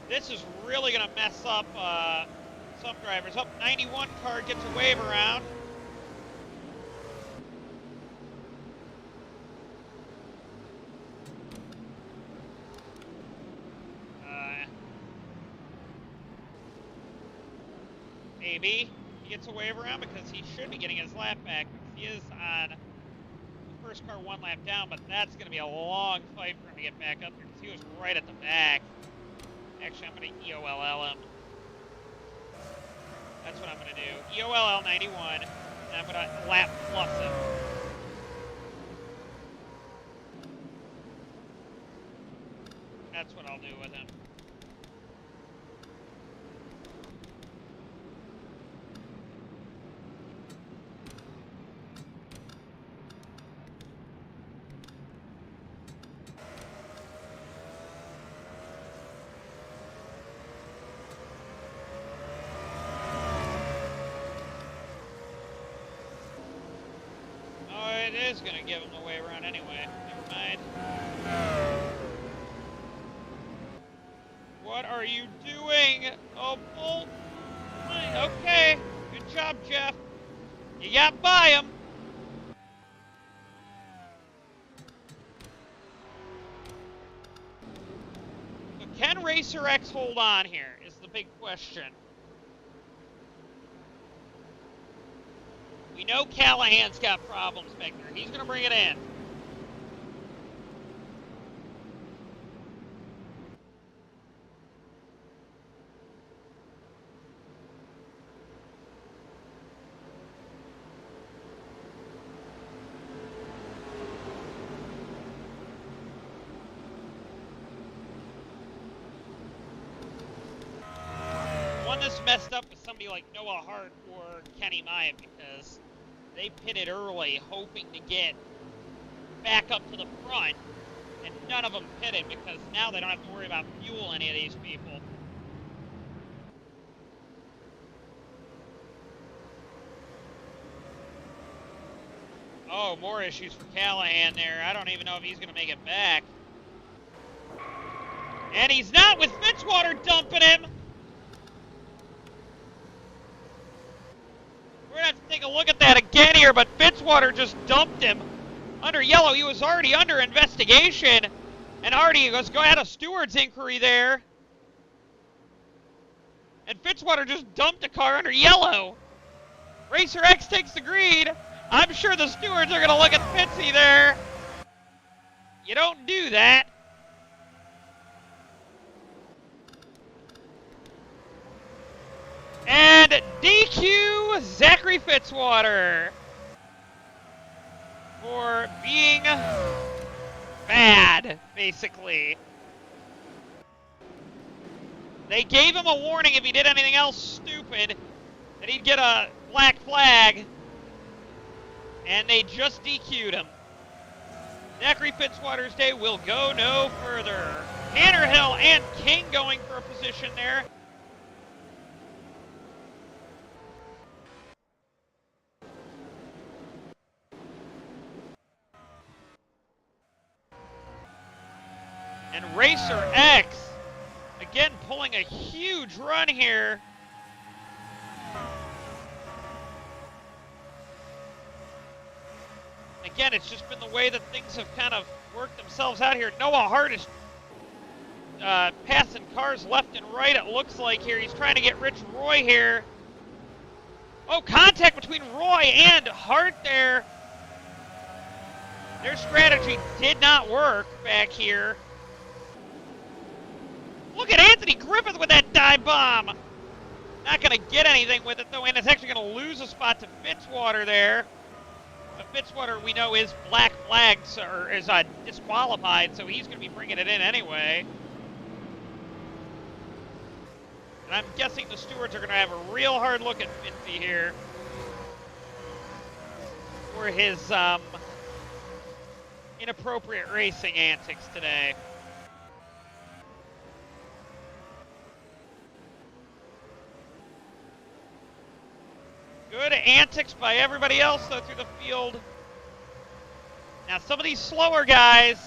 This is really going to mess up some drivers. Up 91 car gets a wave around. Maybe he gets a wave around because he should be getting his lap back. He is on the first car one lap down, but that's going to be a long fight for him to get back up there because he was right at the back. Actually, I'm going to EOLL him. That's what I'm going to do. EOLL 91, and I'm going to lap plus him. That's what I'll do with him. It is going to give him the way around anyway. Never mind. What are you doing? Oh, Bolt. Okay. Good job, Jeff. You got by him. So can Racer X hold on here is the big question. We know Callahan's got problems back there. He's going to bring it in. this messed up with somebody like Noah Hart or Kenny Myatt because they pitted early hoping to get back up to the front, and none of them pitted because now they don't have to worry about fuel any of these people. Oh, more issues for Callahan there. I don't even know if he's going to make it back. And he's not, with Fitzwater dumping him. We're going to have to take a look at that again here, but Fitzwater just dumped him under yellow. He was already under investigation, and already was going to have a steward's inquiry there. And Fitzwater just dumped a car under yellow. Racer X takes the green. I'm sure the stewards are going to look at Fitzy there. You don't do that. And DQ Zachary Fitzwater for being bad, basically. They gave him a warning if he did anything else stupid that he'd get a black flag. And they just DQ'd him. Zachary Fitzwater's day will go no further. Tannerhill and King going for a position there. And Racer X, again pulling a huge run here. Again, it's just been the way that things have kind of worked themselves out here. Noah Hart is passing cars left and right, it looks like here. He's trying to get Rich Roy here. Oh, contact between Roy and Hart there. Their strategy did not work back here. Look at Anthony Griffith with that dive bomb. Not going to get anything with it, though, and it's actually going to lose a spot to Fitzwater there. But Fitzwater, we know, is black flagged, or is disqualified, so he's going to be bringing it in anyway. And I'm guessing the stewards are going to have a real hard look at Fitzy here for his inappropriate racing antics today. Good antics by everybody else, though, through the field. Now, some of these slower guys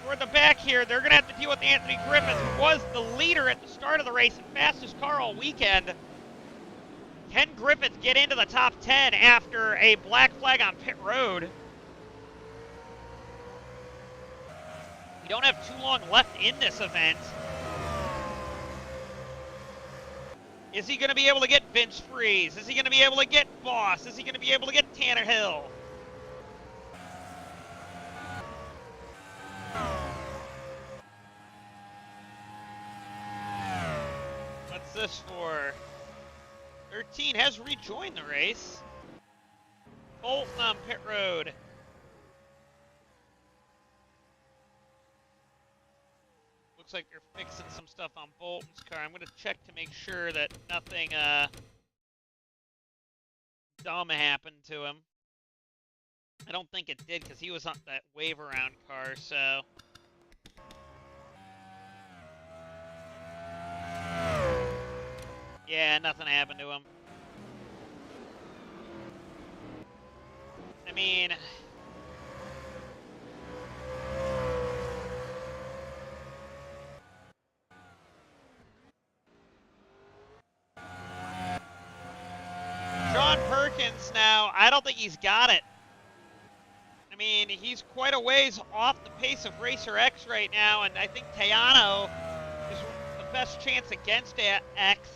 toward the back here, they're going to have to deal with Anthony Griffith, who was the leader at the start of the race and fastest car all weekend. Can Griffith get into the top 10 after a black flag on pit road? We don't have too long left in this event. Is he going to be able to get Vince Freeze? Is he going to be able to get Boss? Is he going to be able to get Tannerhill? What's this for? 13 has rejoined the race. Bolton on pit road. Looks like they're fixing some stuff on Bolton's car. I'm going to check to make sure that nothing dumb happened to him. I don't think it did because he was on that wave around car, so. Yeah, nothing happened to him. I mean, John Perkins now, I don't think he's got it. I mean, he's quite a ways off the pace of Racer X right now, and I think Tejano is the best chance against X,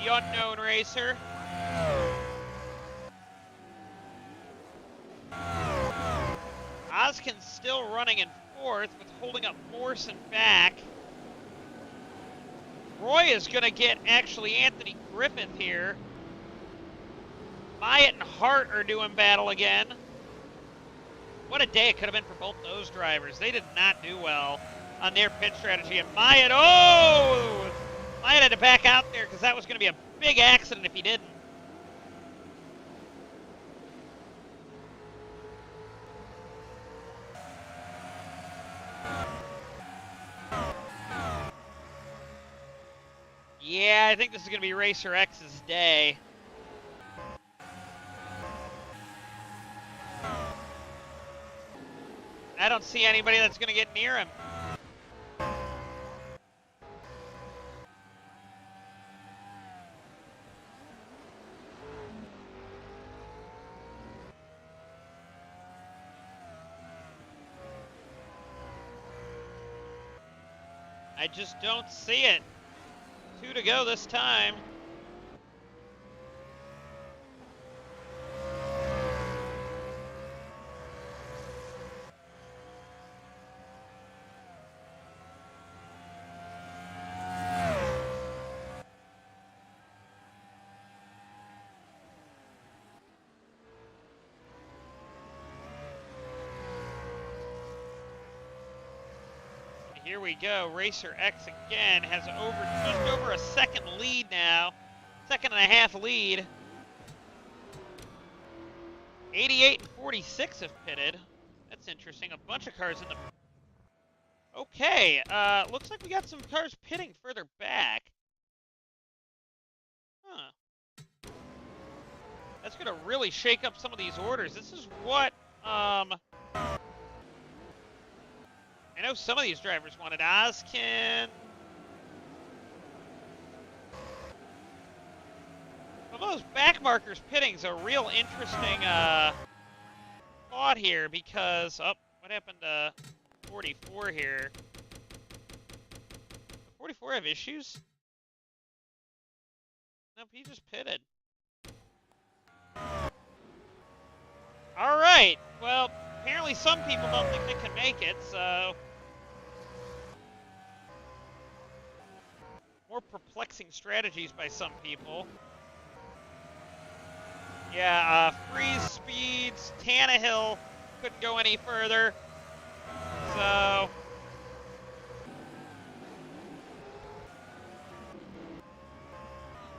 the unknown racer. Oskin's still running in fourth with holding up Morrison back. Roy is going to get actually Anthony Griffith here. Myatt and Hart are doing battle again. What a day it could have been for both those drivers. They did not do well on their pit strategy. And Myatt, oh! Might have to back out there because that was going to be a big accident if he didn't. Yeah, I think this is going to be Racer X's day. I don't see anybody that's going to get near him. I just don't see it. 2 to go this time. Here we go. Racer X again has just over a second lead now. Second and a half lead. 88 and 46 have pitted. That's interesting. A bunch of cars in the... Okay. Looks like we got some cars pitting further back. Huh. That's going to really shake up some of these orders. This is what... I know some of these drivers wanted Ozkin. Well, those back markers pitting's a real interesting thought here because, oh, what happened to 44 here? Does 44 have issues? Nope, he just pitted. All right, well, apparently some people don't think they can make it, so... More perplexing strategies by some people. Yeah, freeze speeds, Tannehill couldn't go any further. So...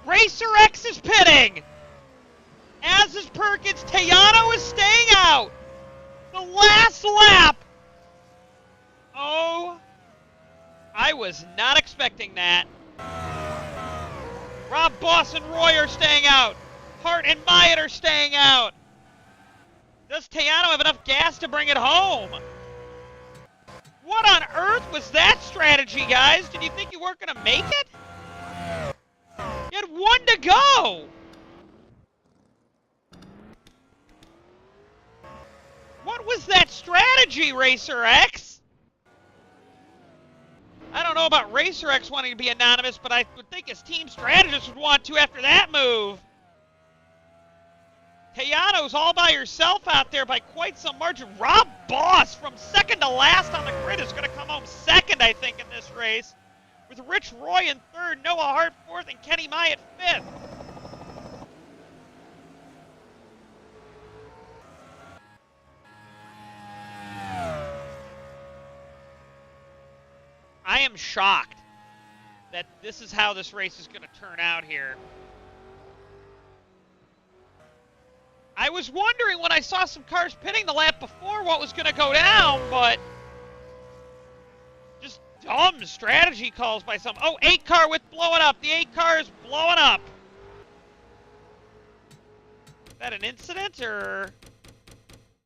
Racer X is pitting! As is Perkins, Tejano is staying out! The last lap! Oh, I was not expecting that. Rob Boss and Roy are staying out. Hart and Myatt are staying out. Does Tejano have enough gas to bring it home? What on earth was that strategy, guys? Did you think you weren't going to make it? You had 1 to go. What was that strategy, Racer X? I don't know about Racer X wanting to be anonymous, but I would think his team strategist would want to after that move. Tejano's all by yourself out there by quite some margin. Rob Boss from second to last on the grid is going to come home second, I think, in this race. With Rich Roy in third, Noah Hart fourth, and Kenny Myatt fifth. I am shocked that this is how this race is going to turn out here. I was wondering when I saw some cars pitting the lap before what was going to go down, but just dumb strategy calls by some. Oh, 8 car with blowing up. The 8 car is blowing up. Is that an incident or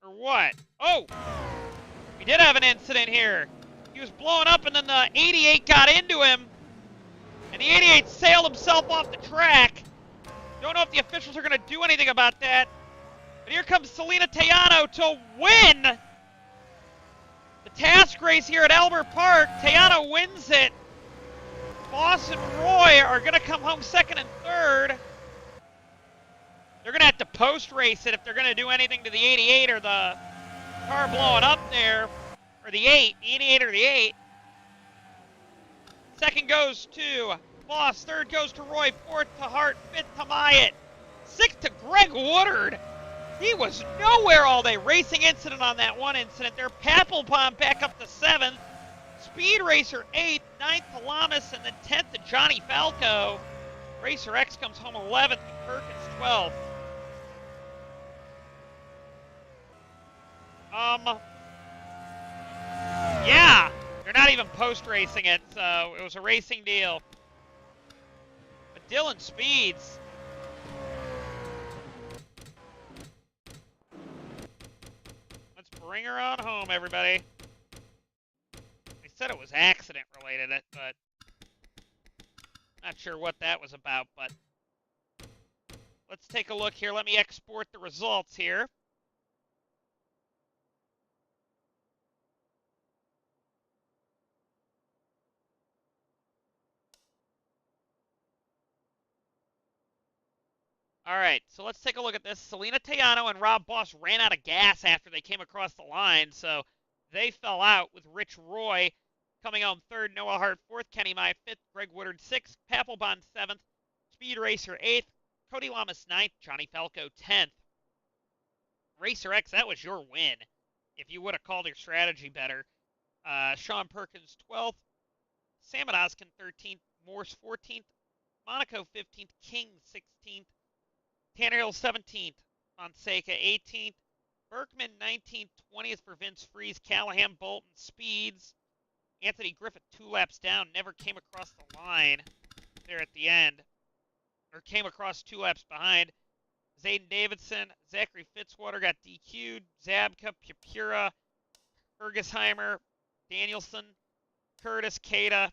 what? Oh, we did have an incident here. He was blowing up, and then the 88 got into him, and the 88 sailed himself off the track. Don't know if the officials are going to do anything about that. But here comes Selena Tejano to win the TASCS race here at Albert Park. Tejano wins it. Boss and Roy are going to come home second and third. They're going to have to post-race it if they're going to do anything to the 88 or the car blowing up there. Or the 88 or the 8. Second goes to Boss. Third goes to Roy. Fourth to Hart. Fifth to Myatt. Sixth to Greg Woodard. He was nowhere all day. Racing incident on that one incident there. Papelbon back up to 7th. Speed Racer 8th, 9th to Lamas, and then 10th to Johnny Falco. Racer X comes home 11th, and Perkins 12th. Yeah, they're not even post-racing it, so it was a racing deal. But Dylan Speeds. Let's bring her on home, everybody. They said it was accident-related, but not sure what that was about, but let's take a look here. Let me export the results here. All right, so let's take a look at this. Selena Tejano and Rob Boss ran out of gas after they came across the line, so they fell out with Rich Roy coming home third, Noah Hart fourth, Kenny Mai fifth, Greg Woodard sixth, Papelbon seventh, Speed Racer eighth, Cody Lamas ninth, Johnny Falco 10th. Racer X, that was your win if you would have called your strategy better. Sean Perkins 12th, Sam Oskin 13th, Morse 14th, Monaco 15th, King 16th, Tanner Hill 17th, Fonseca 18th, Berkman 19th, 20th for Vince Freeze, Callahan, Bolton, Speeds, Anthony Griffith 2 laps down, never came across the line there at the end, or came across 2 laps behind. Zayden Davidson, Zachary Fitzwater got DQ'd, Zabka, Pupura, Fergusheimer, Danielson, Curtis, Cada,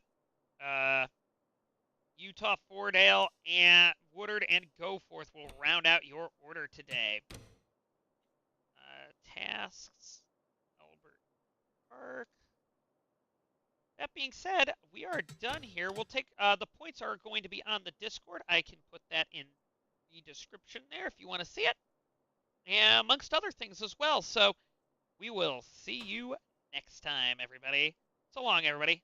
Utah, Fordale, and Woodard and Goforth will round out your order today. TASCS, Albert Park. That being said, we are done here. We'll take the points are going to be on the Discord. I can put that in the description there if you want to see it, and amongst other things as well. So we will see you next time, everybody. So long, everybody.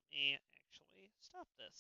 Let me actually stop this.